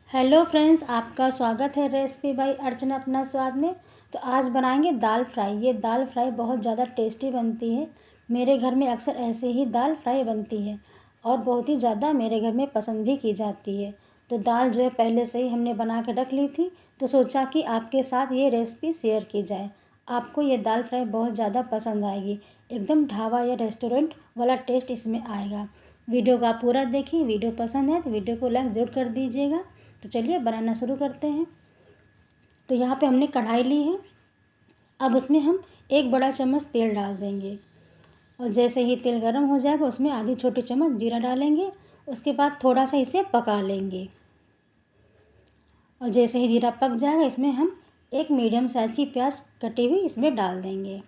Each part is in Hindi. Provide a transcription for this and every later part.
हेलो फ्रेंड्स, आपका स्वागत है रेसिपी बाय अर्चना अपना स्वाद में। तो आज बनाएंगे दाल फ्राई। ये दाल फ्राई बहुत ज़्यादा टेस्टी बनती है। मेरे घर में अक्सर ऐसे ही दाल फ्राई बनती है और बहुत ही ज़्यादा मेरे घर में पसंद भी की जाती है। तो दाल जो है पहले से ही हमने बना के रख ली थी, तो सोचा कि आपके साथ ये रेसिपी शेयर की जाए। आपको ये दाल फ्राई बहुत ज़्यादा पसंद आएगी। एकदम ढाबा या रेस्टोरेंट वाला टेस्ट इसमें आएगा। वीडियो को आप पूरा देखिए। वीडियो पसंद है तो वीडियो को लाइक ज़रूर कर दीजिएगा। तो चलिए बनाना शुरू करते हैं। तो यहाँ पे हमने कढ़ाई ली है। अब उसमें हम 1 बड़ा चम्मच तेल डाल देंगे और जैसे ही तेल गर्म हो जाएगा उसमें आधी छोटी चम्मच जीरा डालेंगे। उसके बाद थोड़ा सा इसे पका लेंगे और जैसे ही जीरा पक जाएगा इसमें हम 1 मीडियम साइज़ की प्याज कटी हुई इसमें डाल देंगे।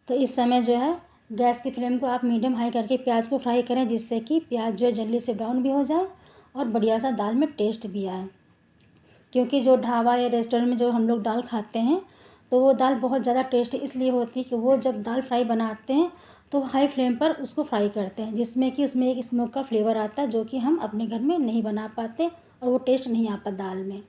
तो इस समय जो है गैस की फ्लेम को आप मीडियम हाई करके प्याज को फ्राई करें, जिससे कि प्याज जो है जल्दी से ब्राउन भी हो जाए और बढ़िया सा दाल में टेस्ट भी आए। क्योंकि जो ढाबा या रेस्टोरेंट में जो हम लोग दाल खाते हैं तो वो दाल बहुत ज़्यादा टेस्टी इसलिए होती है कि वो जब दाल फ्राई बनाते हैं तो हाई फ्लेम पर उसको फ्राई करते हैं, जिसमें कि उसमें एक स्मोक का फ्लेवर आता है जो कि हम अपने घर में नहीं बना पाते और वो टेस्ट नहीं आता दाल में।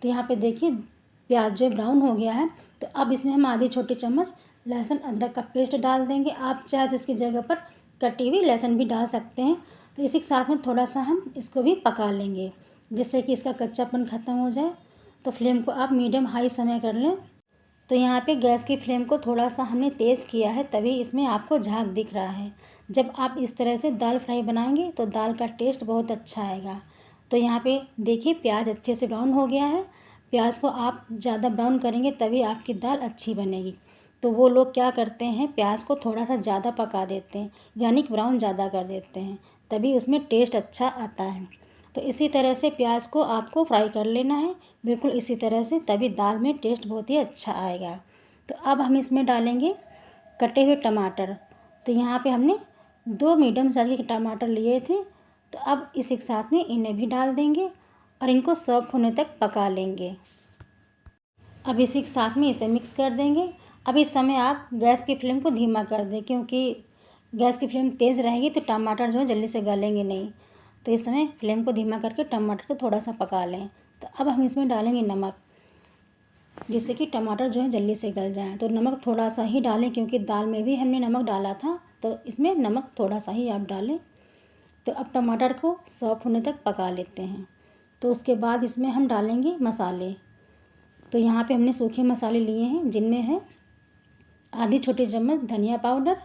तो यहाँ पे देखिए प्याज जो ब्राउन हो गया है। तो अब इसमें हम आधी छोटी चम्मच लहसुन अदरक का पेस्ट डाल देंगे। आप चाहे तो इसकी जगह पर कटी हुई लहसुन भी डाल सकते हैं। तो इसी के साथ में थोड़ा सा हम इसको भी पका लेंगे, जिससे कि इसका कच्चापन ख़त्म हो जाए। तो फ्लेम को आप मीडियम हाई समय कर लें। तो यहाँ पे गैस की फ्लेम को थोड़ा सा हमने तेज़ किया है, तभी इसमें आपको झाग दिख रहा है। जब आप इस तरह से दाल फ्राई बनाएंगे तो दाल का टेस्ट बहुत अच्छा आएगा। तो यहाँ पे देखिए प्याज अच्छे से ब्राउन हो गया है। प्याज को आप ज़्यादा ब्राउन करेंगे तभी आपकी दाल अच्छी बनेगी। तो वो लोग क्या करते हैं, प्याज को थोड़ा सा ज़्यादा पका देते हैं, यानी कि ब्राउन ज़्यादा कर देते हैं, तभी उसमें टेस्ट अच्छा आता है। तो इसी तरह से प्याज को आपको फ्राई कर लेना है, बिल्कुल इसी तरह से, तभी दाल में टेस्ट बहुत ही अच्छा आएगा। तो अब हम इसमें डालेंगे कटे हुए टमाटर। तो यहाँ पे हमने 2 मीडियम साइज़ के टमाटर लिए थे। तो अब इसी के साथ में इन्हें भी डाल देंगे और इनको सॉफ्ट होने तक पका लेंगे। अब इसी के साथ में इसे मिक्स कर देंगे। अब इस समय आप गैस की फ्लेम को धीमा कर दें, क्योंकि गैस की फ्लेम तेज़ रहेगी तो टमाटर जो है जल्दी से गलेंगे नहीं। तो इस समय फ्लेम को धीमा करके टमाटर को थोड़ा सा पका लें। तो अब हम इसमें डालेंगे नमक, जिससे कि टमाटर जो है जल्दी से गल जाए। तो नमक थोड़ा सा ही डालें, क्योंकि दाल में भी हमने नमक डाला था, तो इसमें नमक थोड़ा सा ही आप डालें। तो अब टमाटर को सॉफ्ट होने तक पका लेते हैं। तो उसके बाद इसमें हम डालेंगे मसाले। तो यहाँ पे हमने सूखे मसाले लिए हैं, जिनमें है आधी छोटी चम्मच धनिया पाउडर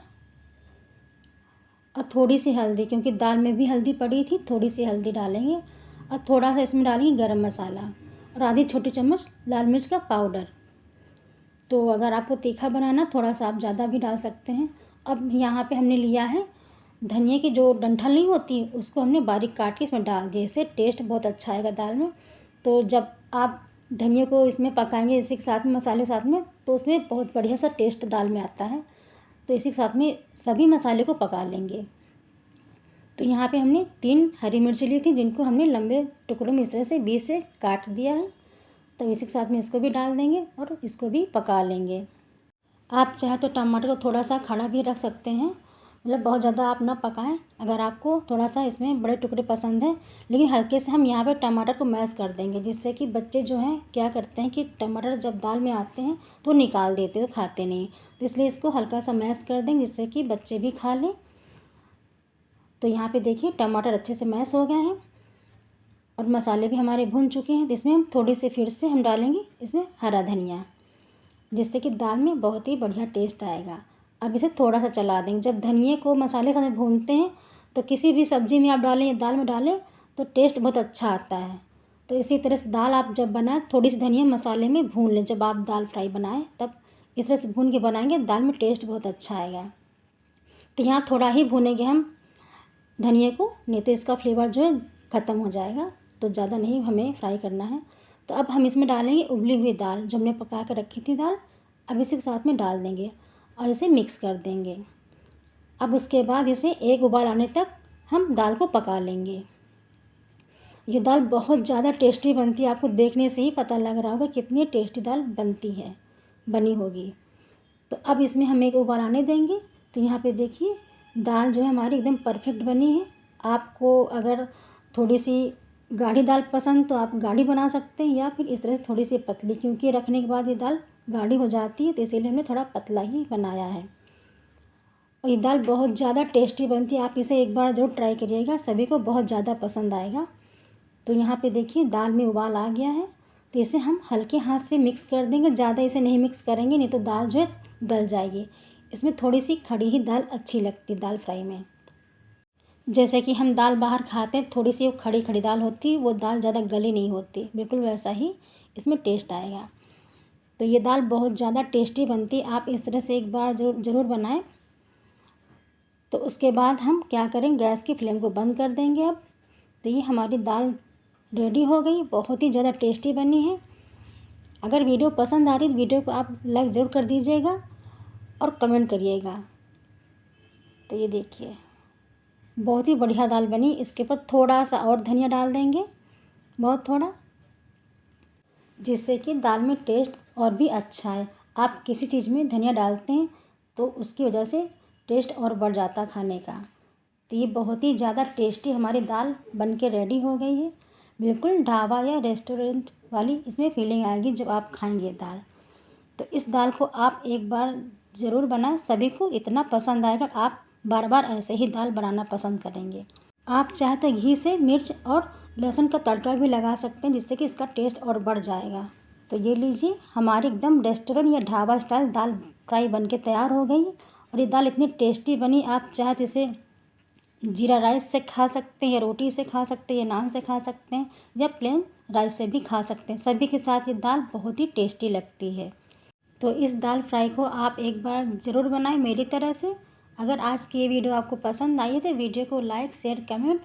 और थोड़ी सी हल्दी, क्योंकि दाल में भी हल्दी पड़ी थी, थोड़ी सी हल्दी डालेंगे। और थोड़ा सा इसमें डालेंगे गरम मसाला और आधी छोटी चम्मच लाल मिर्च का पाउडर। तो अगर आपको तीखा बनाना थोड़ा सा आप ज़्यादा भी डाल सकते हैं। अब यहाँ पे हमने लिया है धनिया की जो डंठल नहीं होती, उसको हमने बारीक काट के इसमें डाल दिया। इससे टेस्ट बहुत अच्छा आएगा दाल में। तो जब आप धनिया को इसमें पकाएंगे इसी के साथ में, मसाले के साथ में, तो उसमें बहुत बढ़िया सा टेस्ट दाल में आता है। तो इसी के साथ में सभी मसाले को पका लेंगे। तो यहाँ पे हमने 3 हरी मिर्ची ली थी, जिनको हमने लंबे टुकड़ों में इस तरह से बीच से काट दिया है। तो इसी के साथ में इसको भी डाल देंगे और इसको भी पका लेंगे। आप चाहे तो टमाटर को थोड़ा सा खड़ा भी रख सकते हैं, मतलब बहुत ज़्यादा आप ना पकाएं। अगर आपको थोड़ा सा इसमें बड़े टुकड़े पसंद हैं, लेकिन हल्के से हम यहाँ पे टमाटर को मैश कर देंगे, जिससे कि बच्चे जो हैं क्या करते हैं कि टमाटर जब दाल में आते हैं तो निकाल देते हैं, तो खाते नहीं। तो इसलिए इसको हल्का सा मैश कर देंगे, जिससे कि बच्चे भी खा लें। तो यहाँ पे देखिए टमाटर अच्छे से मैश हो गए हैं और मसाले भी हमारे भून चुके हैं। तो इसमें हम थोड़ी सी फिर से हम डालेंगे इसमें हरा धनिया, जिससे कि दाल में बहुत ही बढ़िया टेस्ट आएगा। अब इसे थोड़ा सा चला देंगे। जब धनिए को मसाले के साथ भूनते हैं तो किसी भी सब्ज़ी में आप डालें या दाल में डालें तो टेस्ट बहुत अच्छा आता है। तो इसी तरह से दाल आप जब बनाएं थोड़ी सी धनिया मसाले में भून लें। जब आप दाल फ्राई बनाएं तब इस तरह से भून के बनाएंगे, दाल में टेस्ट बहुत अच्छा आएगा। तो यहाँ थोड़ा ही भूनेंगे हम धनिए को, नहीं तो इसका फ्लेवर जो है ख़त्म हो जाएगा। तो ज़्यादा नहीं हमें फ्राई करना है। तो अब हम इसमें डालेंगे उबली हुई दाल, जो हमने पका कर रखी थी दाल। अब इसी के साथ में डाल देंगे और इसे मिक्स कर देंगे। अब उसके बाद इसे एक उबाल आने तक हम दाल को पका लेंगे। ये दाल बहुत ज़्यादा टेस्टी बनती है, आपको देखने से ही पता लग रहा होगा कितनी टेस्टी दाल बनी होगी। तो अब इसमें हम एक उबाल आने देंगे। तो यहाँ पे देखिए दाल जो है हमारी एकदम परफेक्ट बनी है। आपको अगर थोड़ी सी गाढ़ी दाल पसंद तो आप गाढ़ी बना सकते हैं, या फिर इस तरह से थोड़ी सी पतली, क्योंकि रखने के बाद ये दाल गाढ़ी हो जाती है, तो इसीलिए हमने थोड़ा पतला ही बनाया है। और ये दाल बहुत ज़्यादा टेस्टी बनती है, आप इसे एक बार ज़रूर ट्राई करिएगा, सभी को बहुत ज़्यादा पसंद आएगा। तो यहाँ पे देखिए दाल में उबाल आ गया है, तो इसे हम हल्के हाथ से मिक्स कर देंगे, ज़्यादा इसे नहीं मिक्स करेंगे, नहीं तो दाल जो है गल जाएगी। इसमें थोड़ी सी खड़ी ही दाल अच्छी लगती है दाल फ्राई में। जैसे कि हम दाल बाहर खाते हैं, थोड़ी सी वो खड़ी खड़ी दाल होती है, वो दाल ज़्यादा गली नहीं होती, बिल्कुल वैसा ही इसमें टेस्ट आएगा। तो ये दाल बहुत ज़्यादा टेस्टी बनती है, आप इस तरह से एक बार ज़रूर बनाएं। तो उसके बाद हम क्या करें, गैस की फ्लेम को बंद कर देंगे अब। तो ये हमारी दाल रेडी हो गई, बहुत ही ज़्यादा टेस्टी बनी है। अगर वीडियो पसंद आती है तो वीडियो को आप लाइक ज़रूर कर दीजिएगा और कमेंट करिएगा। तो ये देखिए बहुत ही बढ़िया दाल बनी। इसके ऊपर थोड़ा सा और धनिया डाल देंगे, बहुत थोड़ा, जिससे कि दाल में टेस्ट और भी अच्छा है। आप किसी चीज़ में धनिया डालते हैं तो उसकी वजह से टेस्ट और बढ़ जाता खाने का। तो ये बहुत ही ज़्यादा टेस्टी हमारी दाल बन के रेडी हो गई है। बिल्कुल ढाबा या रेस्टोरेंट वाली इसमें फीलिंग आएगी जब आप खाएंगे दाल। तो इस दाल को आप एक बार ज़रूर बनाएं, सभी को इतना पसंद आएगा, आप बार बार ऐसे ही दाल बनाना पसंद करेंगे। आप चाहे तो घी से मिर्च और लहसुन का तड़का भी लगा सकते हैं, जिससे कि इसका टेस्ट और बढ़ जाएगा। तो ये लीजिए हमारी एकदम रेस्टोरेंट या ढाबा स्टाइल दाल फ्राई बन के तैयार हो गई। और ये दाल इतनी टेस्टी बनी, आप चाहे तो इसे जीरा राइस से खा सकते हैं, या रोटी से खा सकते हैं, या नान से खा सकते हैं, या प्लेन राइस से भी खा सकते हैं। सभी के साथ ये दाल बहुत ही टेस्टी लगती है। तो इस दाल फ्राई को आप एक बार ज़रूर बनाएं मेरी तरह से। अगर आज की ये वीडियो आपको पसंद आई है तो वीडियो को लाइक, शेयर, कमेंट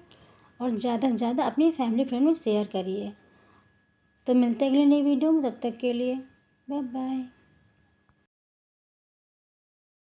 और ज़्यादा से ज़्यादा अपनी फैमिली फ्रेंड में शेयर करिए। तो मिलते हैं अगली नई वीडियो में, तब तक के लिए बाय बाय।